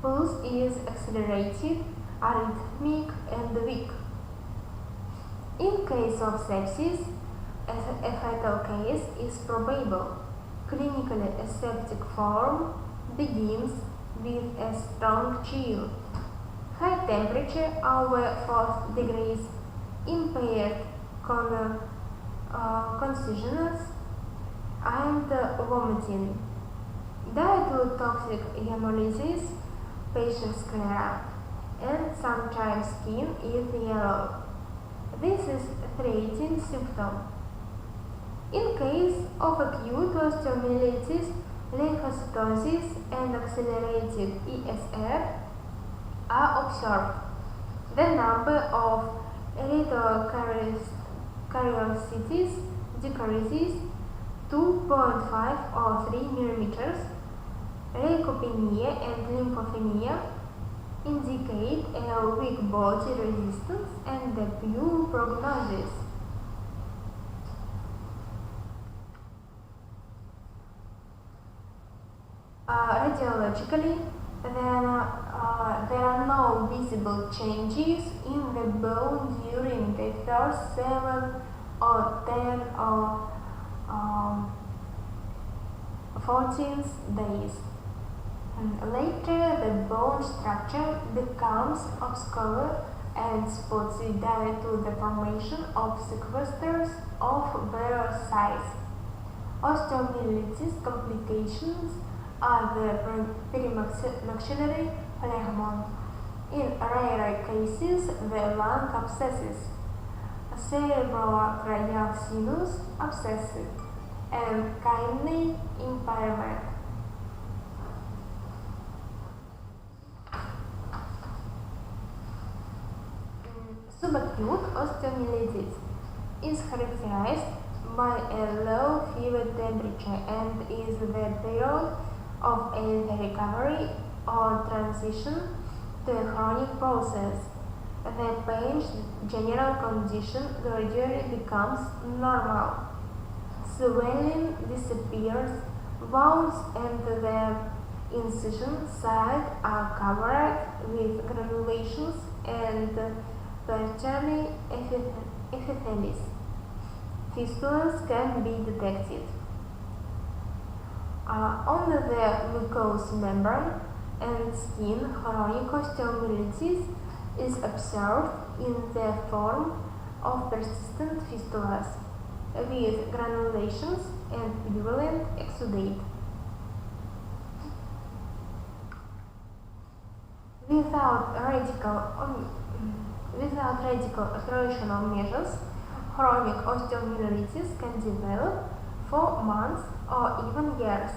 [SPEAKER 1] Pulse is accelerated, arrhythmic, and weak. In case of sepsis, a fatal case is probable. Clinically, a septic form begins with a strong chill, high temperature over 4 degrees, impaired consciousness, and vomiting. Due to toxic hemolysis, patient's sclera, and sometimes skin is yellow. This is a threatening symptom. In case of acute osteomyelitis, lymphocytosis and accelerated ESR are observed. The number of erythrocytes decreases 2.5 or 3 mm. Leukopenia and lymphopenia indicate a weak body resistance and a poor prognosis. Radiologically, there are no visible changes in the bone during the first 7 or 10 or 14 days. Later, the bone structure becomes obscure and spotty due to the formation of sequesters of various size. Osteomyelitis complications are the perimaxillary phlegmon. In rarer cases, the lung abscesses, cerebrocardiac sinus abscesses, and kidney impairment. Subacute osteomyelitis is characterized by a low fever temperature and is the period of either recovery or transition to a chronic process. The patient's general condition gradually becomes normal. Swelling disappears, wounds and the incision site are covered with granulations and peritoneal epithelium. Fistulas can be detected. On the mucous membrane and skin, chronic osteomyelitis is observed in the form of persistent fistulas with granulations and purulent exudate. Without radical operational measures, chronic osteomyelitis can develop for months or even years.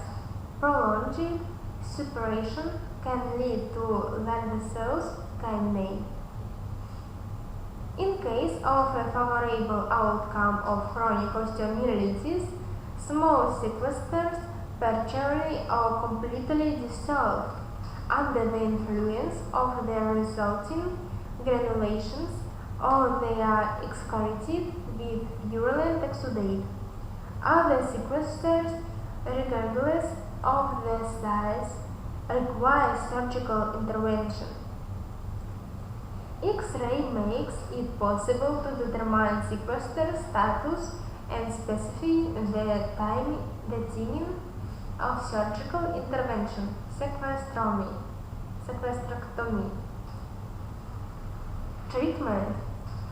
[SPEAKER 1] Prolonged suppuration can lead to Landau kidney. In case of a favorable outcome of chronic osteomyelitis, small sequesters partially or completely dissolve under the influence of the resulting granulations, or they are excreted with virulent exudate. Other sequesters, regardless of their size, require surgical intervention. X-ray makes it possible to determine sequester status and specify the timing of surgical intervention, sequestrectomy. Treatment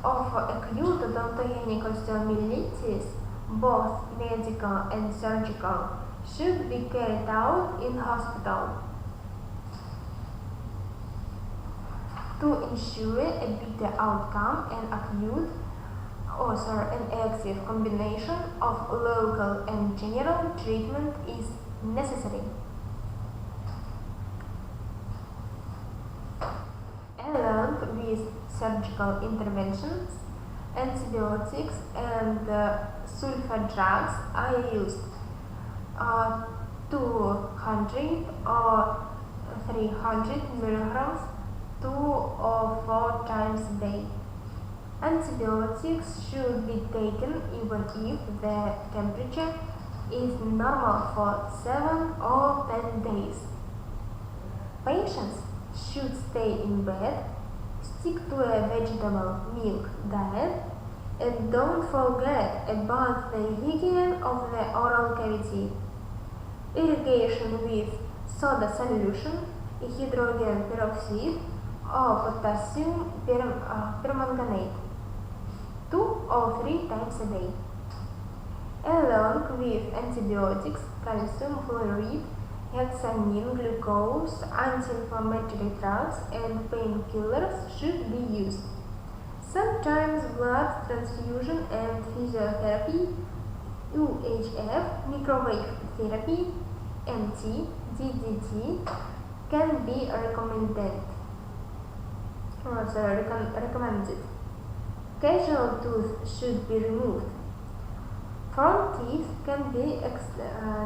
[SPEAKER 1] of acute odontogenic osteomyelitis, both medical and surgical, should be carried out in hospital. To ensure a better outcome, an acute and active combination of local and general treatment is necessary. Along with surgical interventions, antibiotics and sulfa drugs are used 200 or 300 milligrams 2 or 4 times a day. Antibiotics should be taken even if the temperature is normal for 7 or 10 days. Patients should stay in bed, stick to a vegetable milk diet, and don't forget about the hygiene of the oral cavity. Irrigation with soda solution, hydrogen peroxide, or potassium permanganate 2 or 3 times a day. Along with antibiotics, calcium chloride, hexamine, glucose, anti-inflammatory drugs, and painkillers should be used. Sometimes blood transfusion and physiotherapy, UHF, microwave therapy, MT, DDT can be recommended. Casual tooth should be removed. Front teeth can be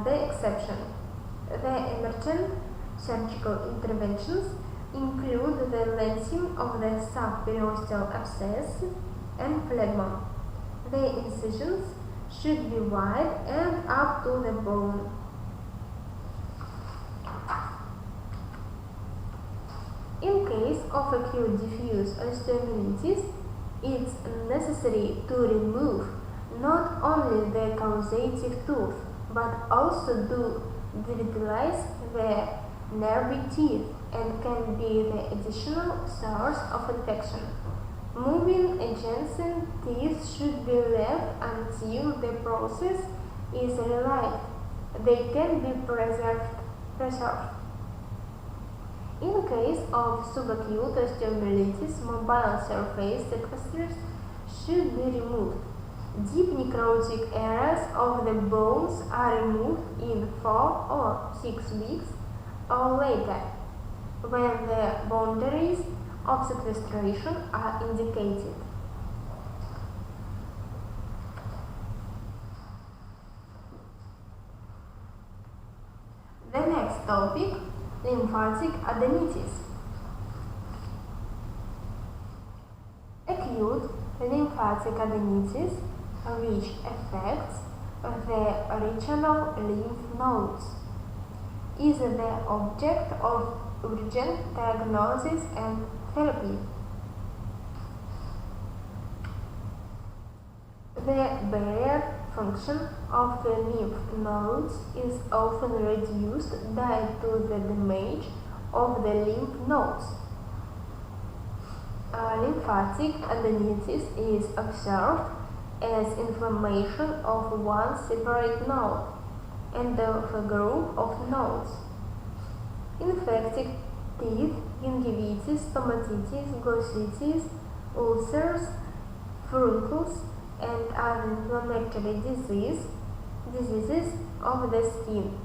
[SPEAKER 1] the exception. The emergent surgical interventions include the lensing of the subperiosteal abscess and phlegm. The incisions should be wide and up to the bone. In case of acute diffuse osteomyelitis, it's necessary to remove not only the causative tooth, but also to devitalize the nervy teeth and can be the additional source of infection. Moving adjacent teeth should be left until the process is realized. They can be preserved. In case of subacute osteomyelitis, mobile surface sequesters should be removed. Deep necrotic areas of the bones are removed in 4 or 6 weeks or later, when the boundaries of sequestration are indicated. The next topic, lymphatic adenitis. Acute lymphatic adenitis, which affects the regional lymph nodes, is the object of urgent diagnosis and therapy. The barrier function of the lymph nodes is often reduced due to the damage of the lymph nodes. Lymphatic adenitis is observed as inflammation of one separate node and of a group of nodes. Infected teeth, gingivitis, stomatitis, glossitis, ulcers, furuncles, and other inflammatory diseases of the skin,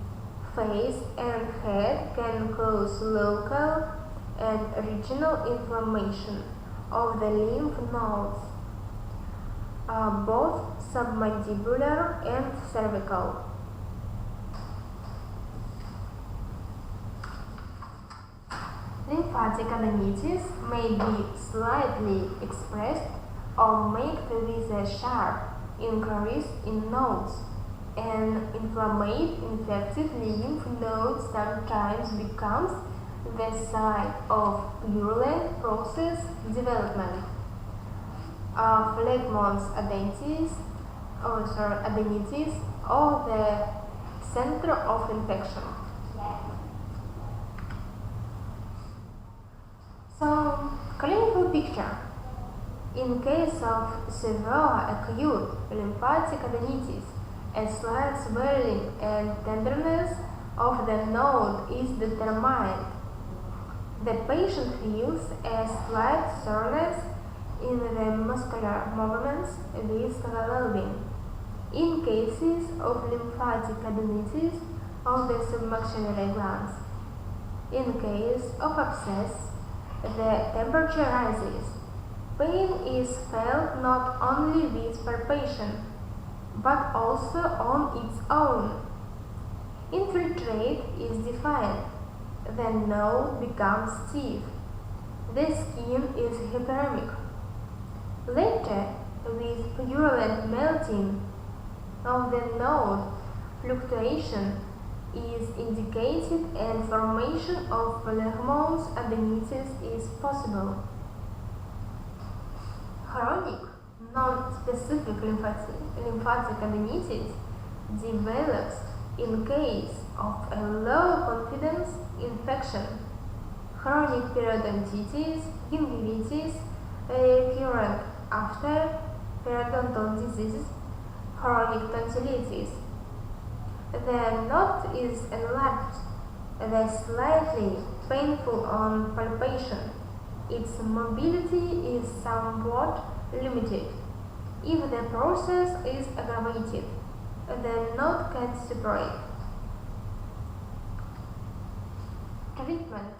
[SPEAKER 1] face, and head can cause local and regional inflammation of the lymph nodes, both submandibular and cervical. lymphatic adenitis may be slightly expressed or marked with a sharp increase in nodes. An inflamed infected lymph node sometimes becomes the site of purulent process development. Phlegmons adenitis or the center of infection. So, clinical picture. In case of severe acute lymphatic adenitis, a slight swelling and tenderness of the node is determined. The patient feels a slight soreness in the muscular movements with the well-being. In cases of lymphatic adenitis of the submaxillary glands, in case of abscess, the temperature rises. Pain is felt not only with palpation, but also on its own. Infiltrate is defined. The node becomes stiff. The skin is hyperemic. Later, with purulent melting of the node, fluctuation is indicated and formation of phlegmons adenitis is possible. Chronic, non-specific lymphatic adenitis develops in case of a low confidence infection. Chronic periodontitis, gingivitis, recurrent after periodontal disease, chronic tonsillitis. The node is enlarged, the slightly painful on palpation. Its mobility is somewhat limited. If the process is aggravated, the node can separate. Treatment.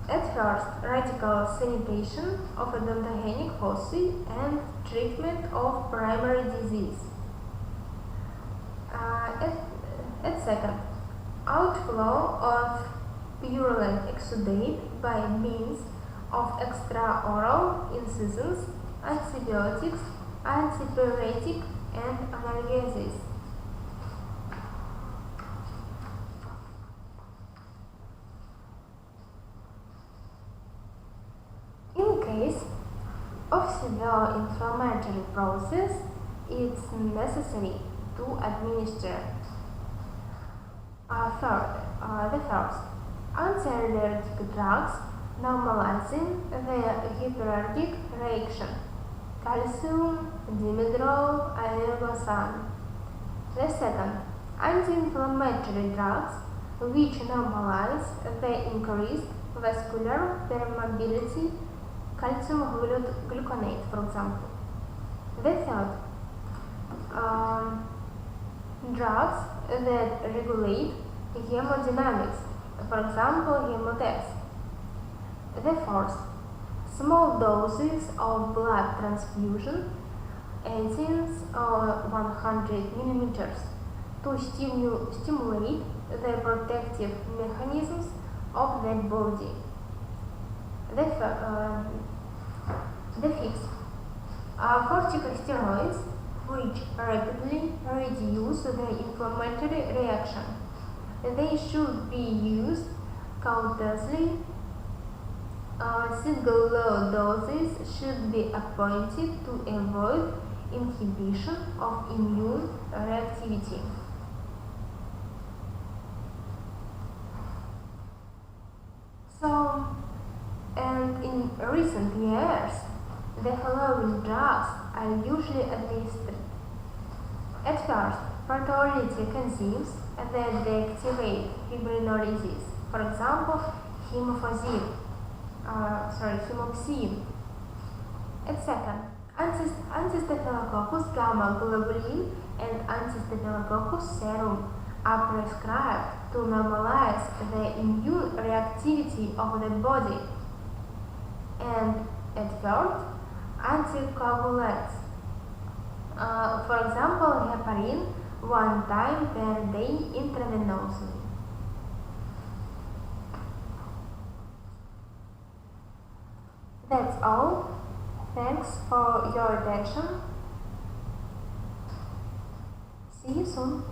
[SPEAKER 1] At first, radical sanitation of odontogenic foci and treatment of primary disease. At second, outflow of purulent exudate by means of extraoral incisions, antibiotics, antipyretic, and analgesics. In case of severe inflammatory process, it's necessary to administer the first anti-allergic drugs normalizing the hyperallergic reaction, calcium, dimedrol, allergosan. The second, anti-inflammatory drugs which normalize the increased vascular permeability, calcium gluconate, for example. The third, drugs that regulate hemodynamics, for example, hemotex. The fourth, small doses of blood transfusion, 18 or 100 millimeters, to stimulate the protective mechanisms of the body. The fifth, corticosteroids, which rapidly reduce the inflammatory reaction. They should be used cautiously. Single low doses should be appointed to avoid inhibition of immune reactivity. So, and in recent years, the following drugs are usually administered. At first, proteolytic enzymes that deactivate fibrinolysis, for example, hemophysin. At second, antistaphylococcus gamma globulin and antistaphylococcus serum are prescribed to normalize the immune reactivity of the body. And at third, anticoagulants, for example, heparin, 1 time per day intravenously. That's all. Thanks for your attention. See you soon.